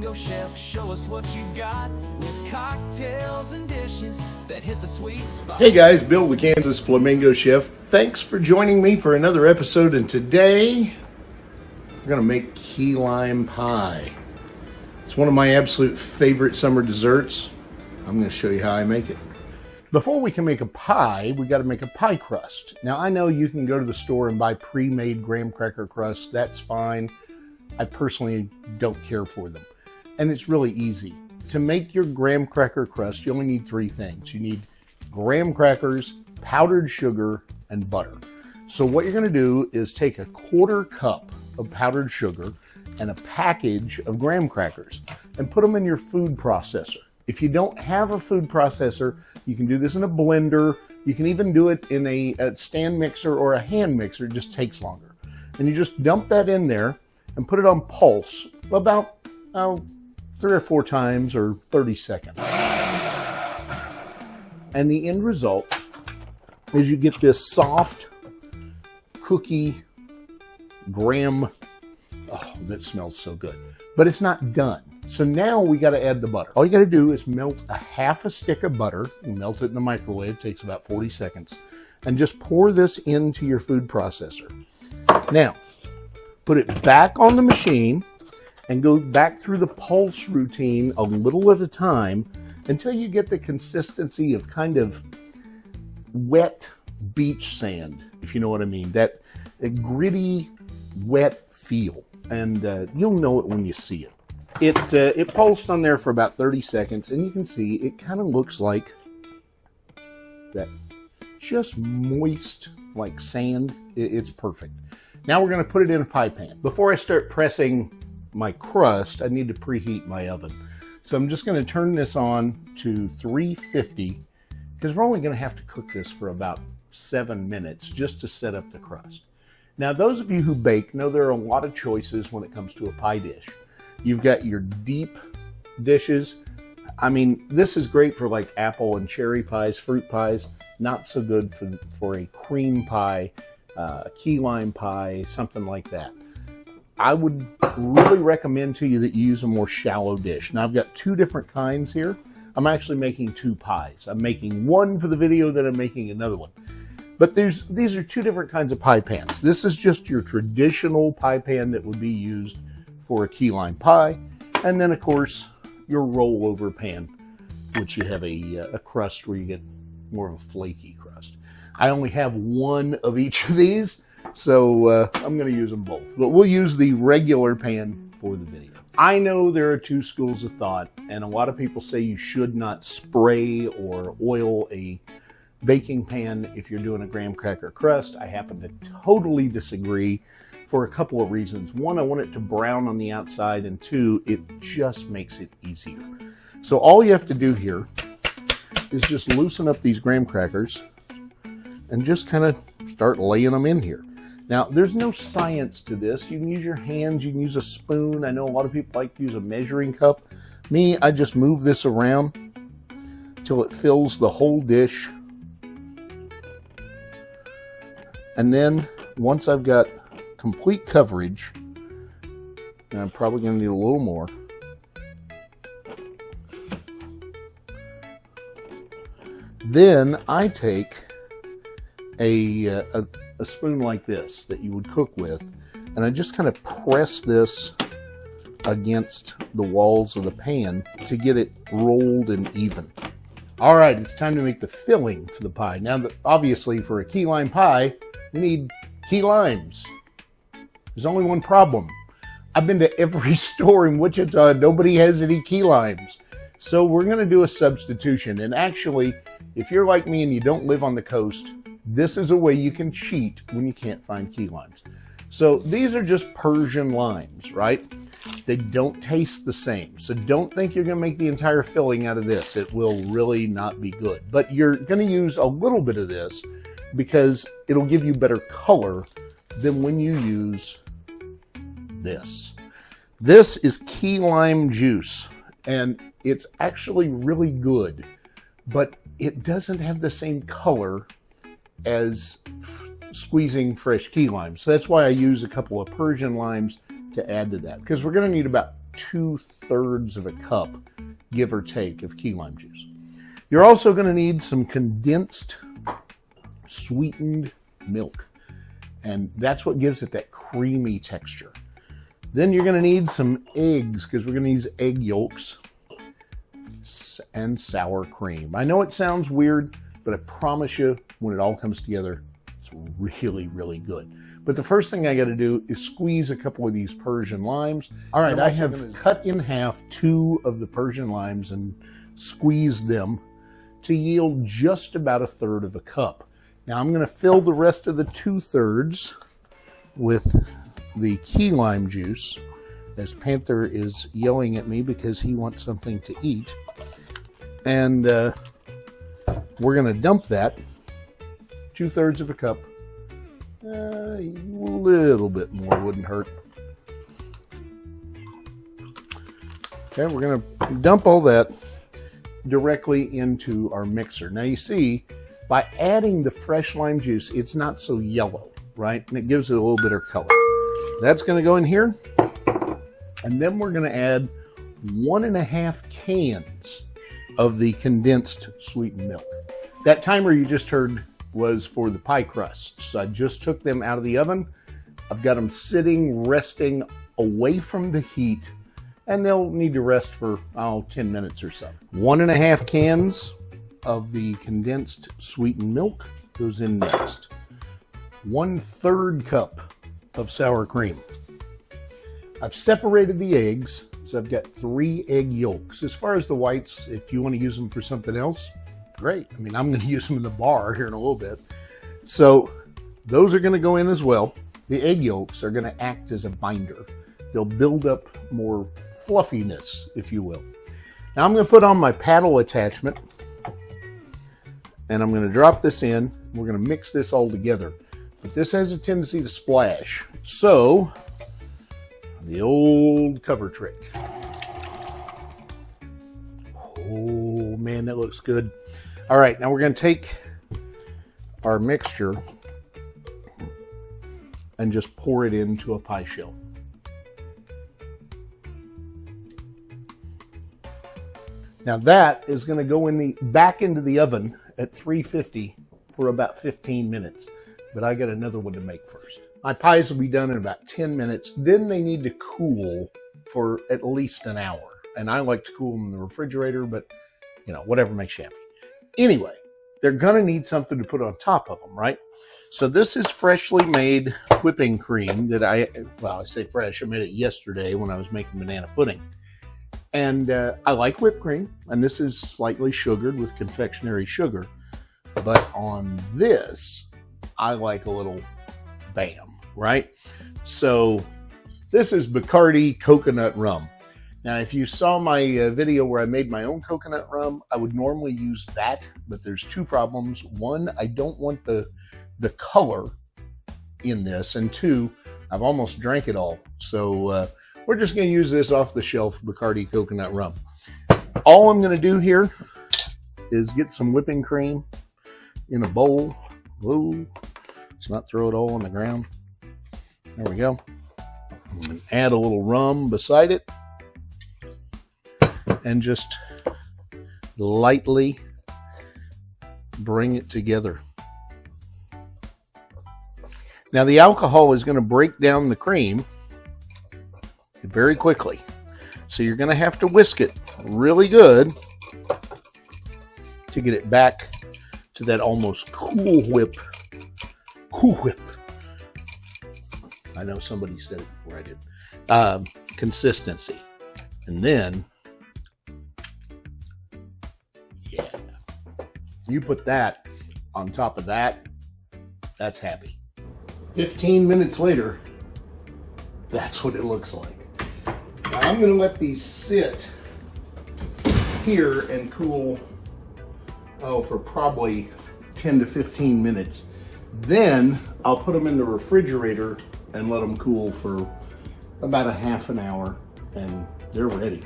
Flamingo chef, show us what you got with cocktails and dishes that hit the sweet spot. Hey guys, Bill the Kansas Flamingo chef. Thanks for joining me for another episode, and today we're gonna make key lime pie. It's one of my absolute favorite summer desserts. I'm gonna show you how I make it. Before we can make a pie, we gotta make a pie crust. Now I know you can go to the store and buy pre-made graham cracker crust. That's fine. I personally don't care for them. And it's really easy. To make your graham cracker crust, you only need three things. You need graham crackers, powdered sugar, and butter. So what you're gonna do is take a 1/4 cup of powdered sugar and a package of graham crackers and put them in your food processor. If you don't have a food processor, you can do this in a blender. You can even do it in a stand mixer or a hand mixer. It just takes longer. And you just dump that in there and put it on pulse about 3 or 4 times or 30 seconds. And the end result is you get this soft cookie graham. Oh, that smells so good. But it's not done. So now we got to add the butter. All you got to do is melt a 1/2 stick of butter. You melt it in the microwave. It takes about 40 seconds. And just pour this into your food processor. Now, put it back on the machine and go back through the pulse routine a little at a time until you get the consistency of kind of wet beach sand, if you know what I mean. That gritty, wet feel. And you'll know it when you see it. It pulsed on there for about 30 seconds, and you can see it kind of looks like that, just moist like sand. It's perfect. Now we're going to put it in a pie pan. Before I start pressing my crust, I need to preheat my oven. So I'm just going to turn this on to 350 because we're only going to have to cook this for about 7 minutes just to set up the crust. Now, those of you who bake know there are a lot of choices when it comes to a pie dish. You've got your deep dishes. I mean, this is great for like apple and cherry pies, fruit pies. Not so good for a cream pie, key lime pie, something like that. I would really recommend to you that you use a more shallow dish. Now, I've got 2 different kinds here. I'm actually making 2 pies. I'm making one for the video, then I'm making another one. But these are 2 different kinds of pie pans. This is just your traditional pie pan that would be used for a key lime pie. And then, of course, your rollover pan, which you have a crust where you get more of a flaky crust. I only have one of each of these, so I'm going to use them both. But we'll use the regular pan for the video. I know there are 2 schools of thought, and a lot of people say you should not spray or oil a baking pan if you're doing a graham cracker crust. I happen to totally disagree for a couple of reasons. One, I want it to brown on the outside, and 2, it just makes it easier. So all you have to do here is just loosen up these graham crackers and just kind of start laying them in here. Now, there's no science to this. You can use your hands, you can use a spoon. I know a lot of people like to use a measuring cup. Me, I just move this around till it fills the whole dish. And then once I've got complete coverage, and I'm probably going to need a little more, then I take a spoon like this that you would cook with, and I just kind of press this against the walls of the pan to get it rolled and even. All right, it's time to make the filling for the pie. Now, obviously, for a key lime pie, you need key limes. There's only one problem. I've been to every store in Wichita. Nobody has any key limes. So we're going to do a substitution. And actually, if you're like me and you don't live on the coast, this is a way you can cheat when you can't find key limes. So these are just Persian limes, right? They don't taste the same. So don't think you're going to make the entire filling out of this. It will really not be good. But you're going to use a little bit of this because it'll give you better color than when you use this. This is key lime juice, and it's actually really good, but it doesn't have the same color as squeezing fresh key lime. So that's why I use a couple of Persian limes to add to that, because we're going to need about 2/3 of a cup, give or take, of key lime juice. You're also going to need some condensed sweetened milk, and that's what gives it that creamy texture. Then you're going to need some eggs, because we're going to use egg yolks and sour cream. I know it sounds weird, but I promise you, when it all comes together, it's really, really good. But the first thing I got to do is squeeze a couple of these Persian limes. All right, I have cut in half 2 of the Persian limes and squeezed them to yield just about 1/3 of a cup. Now I'm going to fill the rest of the 2/3 with the key lime juice, as Panther is yelling at me because he wants something to eat. And we're going to dump that 2/3 of a cup. A little bit more wouldn't hurt. Okay, we're going to dump all that directly into our mixer. Now you see, by adding the fresh lime juice, it's not so yellow, right? And it gives it a little bit of color. That's going to go in here. And then we're going to add 1.5 cans of the condensed sweetened milk. That timer you just heard was for the pie crusts. I just took them out of the oven. I've got them sitting, resting away from the heat, and they'll need to rest for 10 minutes or so. 1.5 cans of the condensed sweetened milk goes in next. 1/3 cup of sour cream. I've separated the eggs, so I've got 3 egg yolks. As far as the whites, if you want to use them for something else, great. I mean, I'm going to use them in the bar here in a little bit. So those are going to go in as well. The egg yolks are going to act as a binder. They'll build up more fluffiness, if you will. Now I'm going to put on my paddle attachment, and I'm going to drop this in. We're going to mix this all together. But this has a tendency to splash. So the old cover trick. Oh man, that looks good. All right, now we're going to take our mixture and just pour it into a pie shell. Now that is going to go back into the oven at 350 for about 15 minutes. But I got another one to make first. My pies will be done in about 10 minutes. Then they need to cool for at least an hour. And I like to cool them in the refrigerator, but whatever makes you happy. Anyway, they're going to need something to put on top of them, right? So this is freshly made whipping cream that I say fresh. I made it yesterday when I was making banana pudding. And I like whipped cream, and this is slightly sugared with confectionery sugar. But on this, I like a little bam, right? So this is Bacardi coconut rum. Now, if you saw my video where I made my own coconut rum, I would normally use that, but there's 2 problems. 1, I don't want the color in this, and 2, I've almost drank it all. So we're just going to use this off the shelf Bacardi coconut rum. All I'm going to do here is get some whipping cream in a bowl. Whoa. Let's not throw it all on the ground. There we go. And add a little rum beside it. And just lightly bring it together. Now the alcohol is going to break down the cream very quickly. So you're going to have to whisk it really good to get it back to that almost Cool Whip. I know somebody said it before I did. Consistency. And then, yeah, you put that on top of that, that's happy. 15 minutes later, that's what it looks like. Now I'm going to let these sit here and cool, for probably 10 to 15 minutes. Then I'll put them in the refrigerator and let them cool for about a half an hour, and they're ready.